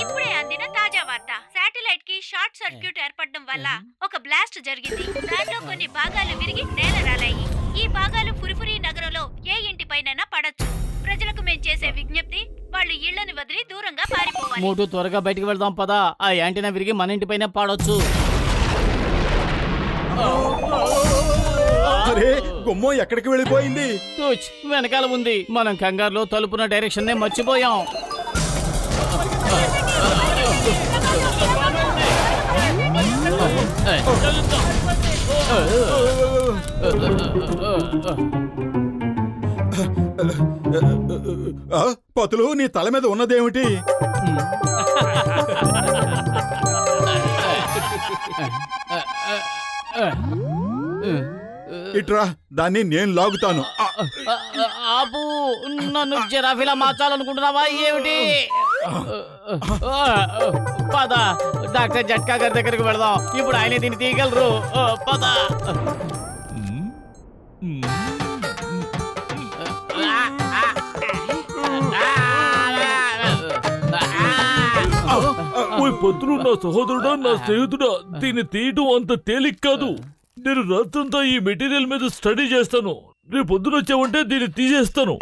ఇప్పుడే అందిన తాజా వార్త. శాటిలైట్ కి షార్ట్ సర్క్యూట్ ఏర్పడడం వల్ల ఒక బ్లాస్ట్ జరిగింది. దాంట్లో కొన్ని భాగాలు విరిగి నేల రాలాయి. ఈ భాగాలు ఫురిఫురి నగరంలో ఏ ఇంటిపైనైనా పడొచ్చు. ప్రజలకు మేం చేసే విజ్ఞప్తి, వాళ్ళు ఇళ్లను వదిలి దూరంగా పారిపోవాలి. మోటు త్వరగా బయటికి వెళ్దాం పదా. ఆ యాంటీనా విరిగి మన ఇంటిపైన పాడొచ్చు. అరే గుమ్మం ఎక్కడికి వెళ్ళిపోయింది? వెనకాల ఉంది. మనం కంగారులో తలుపున డైరెక్షన్ నే మర్చిపోయాం. పతులు నీ తల మీద ఉన్నదేమిటి? ఇట్రా, దాన్ని నేను లాగుతాను. ఆపు, నన్ను జిరాఫీలా మార్చాలనుకుంటున్నావా ఏమిటి? పద, డాక్టర్ జట్కా గారి దగ్గరికి వెళదాం. ఇప్పుడు ఆయన దీన్ని తీయగలరు. పద. పత్రులు నా సహోదరుడా, నా స్నేహితుడా, దీన్ని తీయటం అంత తేలిక కాదు. నేను రాత్రంతా ఈ మెటీరియల్ మీద స్టడీ చేస్తాను. రేపు పొద్దున వచ్చావంటే దీన్ని తీసేస్తాను.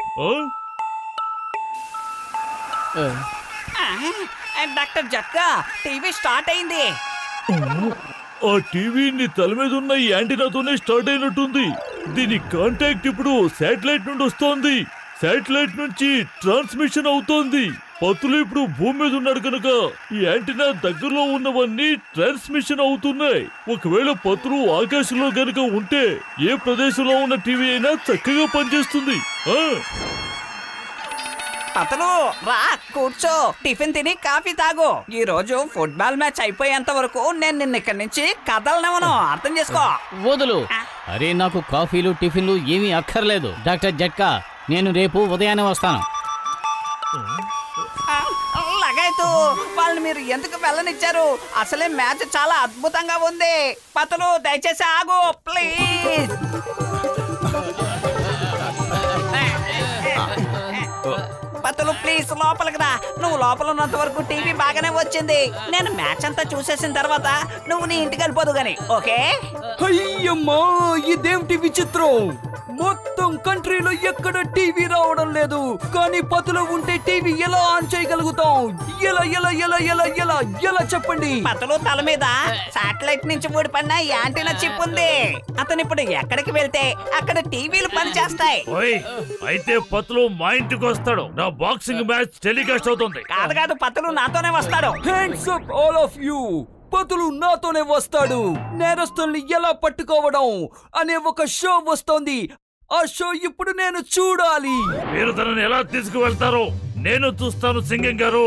డాక్టర్ జట్కా, టీవీ స్టార్ట్ అయింది. ఆ టీవీ నీ తల మీద ఉన్న ఈ యాంటీనాతోనే స్టార్ట్ అయినట్టుంది. దీని కాంటాక్ట్ ఇప్పుడు శాటిలైట్ నుండి వస్తోంది. శాటిలైట్ నుంచి ట్రాన్స్మిషన్ అవుతోంది. పత్తులు ఇప్పుడు భూమి మీద ఉన్నాడు కనుక ఈ యాంటీనా దగ్గరలో ఉన్నవన్నీ ట్రాన్స్మిషన్ అవుతున్నాయి. ఒకవేళ పత్తులు ఆకాశంలో గనుక ఉంటే ఏ ప్రదేశంలో ఉన్న టీవీ అయినా చక్కగా పనిచేస్తుంది. పతలు రా, కూర్చో, టిఫిన్ తిని కాఫీ తాగు. ఈ రోజు ఫుట్బాల్ మ్యాచ్ అయిపోయేంత వరకు నేను నిన్న ఇక్కడి నుంచి కదలనివ్వను, అర్థం చేసుకో. వదులు. అరే, నాకు కాఫీలు టిఫిన్లు ఏమీ అక్కర్లేదు. డాక్టర్ జట్కా, నేను రేపు ఉదయాన్నే వస్తాను. లగైతు, వాళ్ళని మీరు ఎందుకు వెళ్ళనిచ్చారు? అసలే మ్యాచ్ చాలా అద్భుతంగా ఉంది. పతలు దయచేసి ఆగు ప్లీజ్. పతలు ప్లీజ్ లోపలికి రా. నువ్వు లోపల ఉన్నంత వరకు టీవీ బాగానే వచ్చింది. నేను మ్యాచ్ అంతా చూసేసిన తర్వాత నువ్వు నీ ఇంటికి వెళ్ళిపోదు గాని, ఓకే? అయ్యమ్మా, ఇదేమిటి విచిత్రం! మొత్తం కంట్రీలో ఎక్కడ టీవీ రావడం లేదు, కానీ పతులో ఉంటే టీవీ ఎలా ఆన్ చేయగలుగుతాం? ఎలా ఎలా ఎలా ఎలా ఎలా ఎలా చెప్పండి. పతులు తల మీద శాటిలైట్ నుంచి ఊడిపడిన యాంటీనా చిప్ ఉంది. అతను ఇప్పుడు ఎక్కడికి వెళ్తే అక్కడ టీవీలు పని చేస్తాయి. అయితే పతులు మా ఇంటికి వస్తాడు. నా బాక్సింగ్ మ్యాచ్ టెలికాస్ట్ అవుతుంది. కాదు కాదు, పతులు నాతోనే వస్తాడు. Hands up all of you. పతులు నాతోనే వస్తాడు. నేరస్తుల్ని ఎలా పట్టుకోవడం అనే ఒక షో వస్తోంది. ఆ షో ఇప్పుడు నేను చూడాలి. మీరు తనని ఎలా తీసుకువెళ్తారో నేను చూస్తాను సింగం గారు.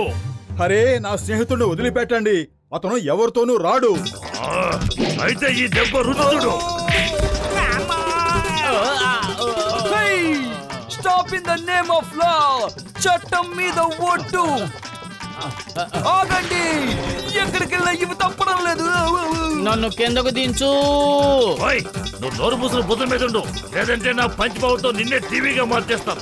అరే, నా స్నేహితుడిని వదిలిపెట్టండి. అతను ఎవరితోనూ రాడు. అయితే ఈ దెబ్బ రుచుడు. Stop in the name of law. చట్టం మీద ఓటు. ఆగండి, ఎక్కడికెళ్ళా ఇవి తప్పడం లేదు. నన్ను కిందకు దించు. నువ్వు నోరు పూసిన బుద్ధ మీద ఉండు, లేదంటే నా పంచి బావుతో నిన్నే టీవీగా మార్చేస్తాను.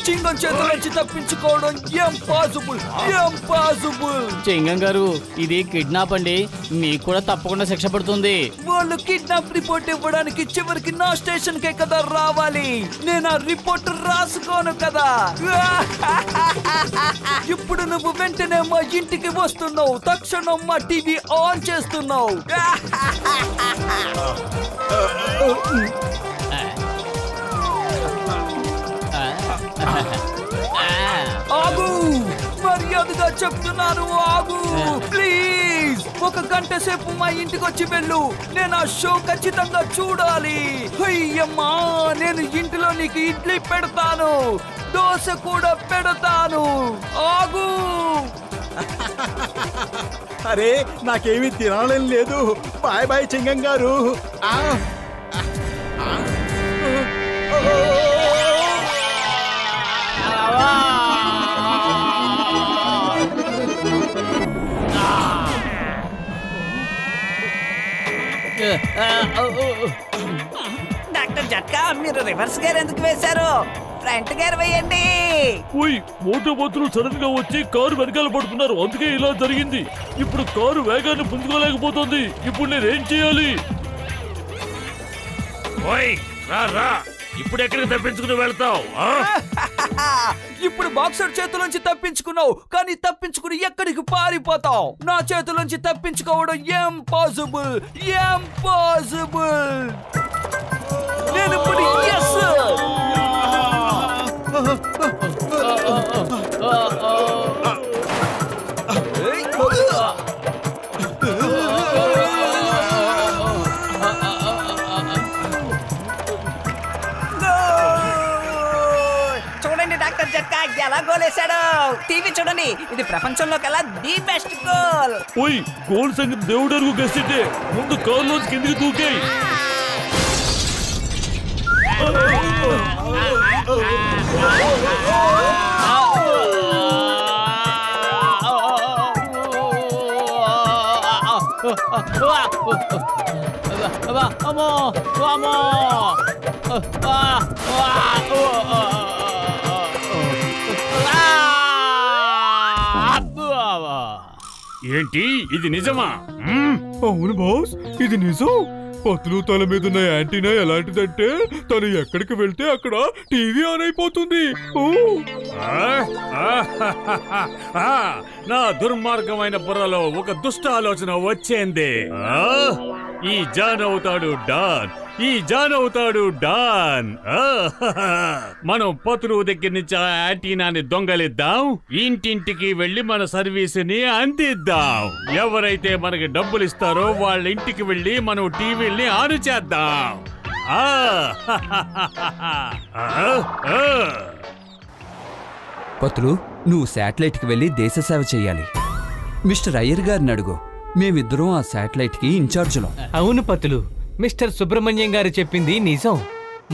చింగం చేతుల నుంచి తప్పించుకోవడం ఇంపాసిబుల్. చింగం గారు, ఇది కిడ్నాప్ అండి. మీకు కూడా తప్పకుండా శిక్ష పడుతుంది. వాళ్ళు కిడ్నాప్ రిపోర్ట్ ఇవ్వడానికి చివరికి నా స్టేషన్ కే కదా రావాలి. నేను ఆ రిపోర్ట్ రాసుకోను కదా. ఇప్పుడు నువ్వు వెంటనే మా ఇంటికి వస్తున్నావు. తక్షణం మా టీవీ ఆన్ చేస్తున్నావు. ఆగు, మర్యాదగా చెప్తున్నాను, ఆగు ప్లీజ్. 1 గంట సేపు మా ఇంటికి వచ్చి వెళ్ళు. నేను ఆ షో ఖచ్చితంగా చూడాలి. అయ్యమ్మా, నేను ఇంటిలో నీకు ఇడ్లీ పెడతాను, దోశ కూడా పెడతాను. ఆగు. అరే, నాకేమీ తినాలని లేదు. బాయ్ బాయ్ చింగం గారు. డాక్టర్ జట్కా మీరు రివర్స్ గేర్ ఎందుకు వేశారు? ఫ్రంట్ గేర్ వేయండి. ఓయ్ మోటోపతులు సడన్ గా వచ్చి కారు వెనకాల పడుతున్నారు, అందుకే ఇలా జరిగింది. ఇప్పుడు కారు వేగాన్ని పుంజుకోలేకపోతుంది. ఇప్పుడు నేనేం చేయాలి? ఓయ్ రా రా, ఇప్పుడు ఎక్కడికి తప్పించుకుని వెళ్తావు? ఇప్పుడు బాక్సర్ చేతులోంచి తప్పించుకున్నావు, కానీ తప్పించుకుని ఎక్కడికి పారిపోతావు? నా చేతులోంచి తప్పించుకోవడం ఇంపాసిబుల్. నేను ఇప్పుడు yes! చూడండి డాక్టర్ జట్కా ఎలా గోల్ వేశాడు. టీవీ చూడండి, ఇది ప్రపంచంలోకెల్లా ది బెస్ట్ గోల్. ఓయ్ గోల్ సంగతి దేవుడు అరుగు గెస్టే, ముందు కారులోంచి కిందికి దూకేయ్. ఏంటి ఇది నిజమా? అవును బాస్, ఇది నిజం. పతులు తల మీద ఉన్న యాంటీనా ఎలాంటిదంటే తను ఎక్కడికి వెళ్తే అక్కడ టీవీ ఆన్ అయిపోతుంది. నా దుర్మార్గమైన బుర్రలో ఒక దుష్ట ఆలోచన వచ్చింది. ఈ జాన్ అవుతాడు డాన్, మనం పతులు దగ్గర నుంచి ఆ యాంటీనాని దొంగలిద్దాం, ఇంటింటికి వెళ్లి మన సర్వీసుని అందిద్దాం. ఎవరైతే మనకి డబ్బులు ఇస్తారో వాళ్ళ ఇంటికి వెళ్లి మనం టీవీల్ని ఆన్ చేద్దాం. పతులు, నువ్వు శాటిలైట్ కి వెళ్ళి దేశ సేవ చెయ్యాలి. మిస్టర్ అయ్యర్ గారిని అడుగు, మేమిద్దరం ఆ శాటిలైట్ కి ఇన్ఛార్జులం. అవును పతులు, మిస్టర్ సుబ్రహ్మణ్యం గారు చెప్పింది నిజం.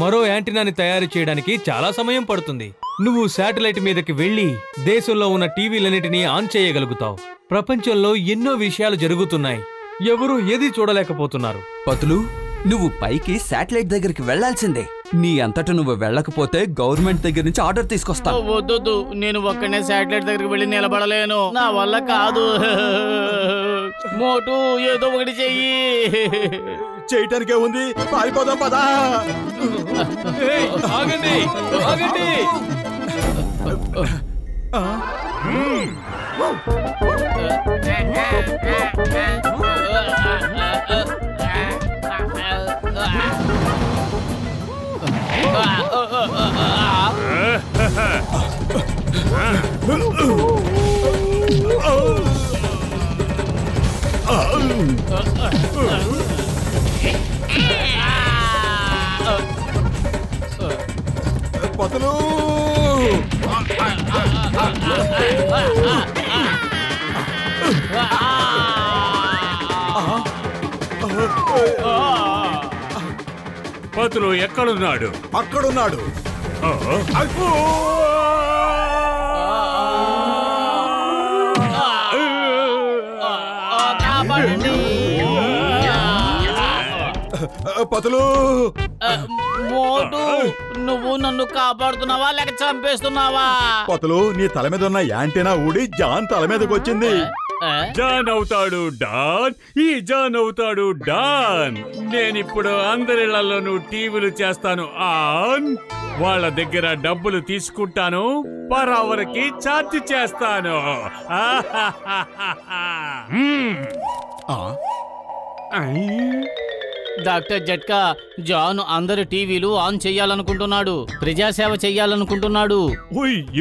మరో యాంటీనాని తయారు చేయడానికి చాలా సమయం పడుతుంది. నువ్వు శాటిలైట్ మీదకి వెళ్లి దేశంలో ఉన్న టీవీలన్నిటినీ ఆన్ చేయగలుగుతావు. ప్రపంచంలో ఎన్నో విషయాలు జరుగుతున్నాయి, ఎవరూ ఏది చూడలేకపోతున్నారు. పతులు, నువ్వు పైకి శాటిలైట్ దగ్గరికి వెళ్లాల్సిందే. నీ అంతట నువ్వు వెళ్ళకపోతే గవర్నమెంట్ దగ్గర నుంచి ఆర్డర్ తీసుకొస్తాను. వద్దు, నేను ఒక్కనే శాటిలైట్ దగ్గరికి వెళ్ళి నిలబడలేను, నా వల్ల కాదు. మోటు ఏదో ఒకటి చెయ్యి. చేయటానికే ఉంది, పారిపోదాం పదా. ఆగండి ఆగండి. పతులు పతులు ఎక్కడున్నాడు? అక్కడున్నాడు. పతులు మోటు, నువ్వు నన్ను కాపాడుతున్నావా లేక చంపేస్తున్నావా? పతులు, నీ తల మీద ఉన్న యాంటీనా ఊడి జాన్ తల మీదకి వచ్చింది. జాన్ అవుతాడు డాన్, ఈ జాన్ అవుతాడు డాన్. నేనిప్పుడు అందరిళ్లలోనూ టీవీలు చేస్తాను ఆన్, వాళ్ళ దగ్గర డబ్బులు తీసుకుంటాను, పర్ అవర్ కి ఛార్జ్ చేస్తాను. డాక్టర్ జట్కా, జాన్ అందరి టీవీలు ఆన్ చెయ్యాలనుకుంటున్నాడు, ప్రజాసేవ చెయ్యాలనుకుంటున్నాడు.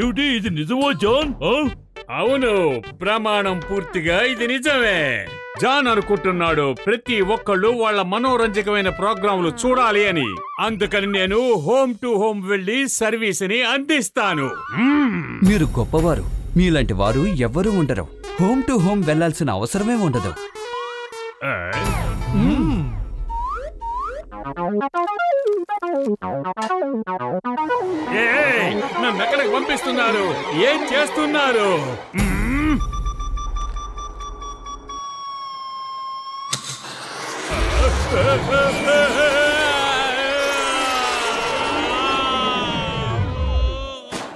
ఏమిటి ఇది నిజమో జాన్? అవును, ప్రమాణం పూర్తిగా ఇది నిజమే. జాన్ అనుకుంటున్నాడు ప్రతి ఒక్కళ్ళు వాళ్ళ మనోరంజకమైన ప్రోగ్రాంలు చూడాలి అని. అందుకని నేను హోమ్ టు హోమ్ వెళ్లి సర్వీస్ ని అందిస్తాను. మీరు గొప్పవారు, మీలాంటి వారు ఎవ్వరూ ఉండరు. హోమ్ టు హోమ్ వెళ్లాల్సిన అవసరమే ఉండదు. నన్ను ఎక్కడికి పంపిస్తున్నారు? ఏం చేస్తున్నారు?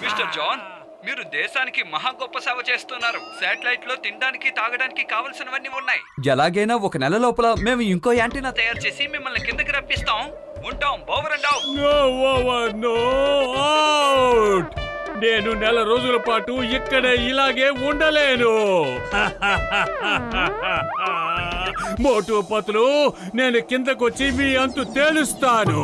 మిస్టర్ జాన్, మీరు దేశానికి మహా గొప్ప సేవ చేస్తున్నారు. శాటిలైట్ లో తినడానికి తాగడానికి కావలసినవన్నీ ఉన్నాయి. ఎలాగైనా ఒక నెల లోపల మేము ఇంకో యాంటీనా తయారు చేసి మిమ్మల్ని కిందకి రప్పిస్తాం. ఉంటాం. Over and out. No over, no out. నేను నెల రోజుల పాటు ఇక్కడే ఇలాగే ఉండలేను. మోటు పతులు, నేను కిందకొచ్చి మీ అంతు తేలుస్తాను.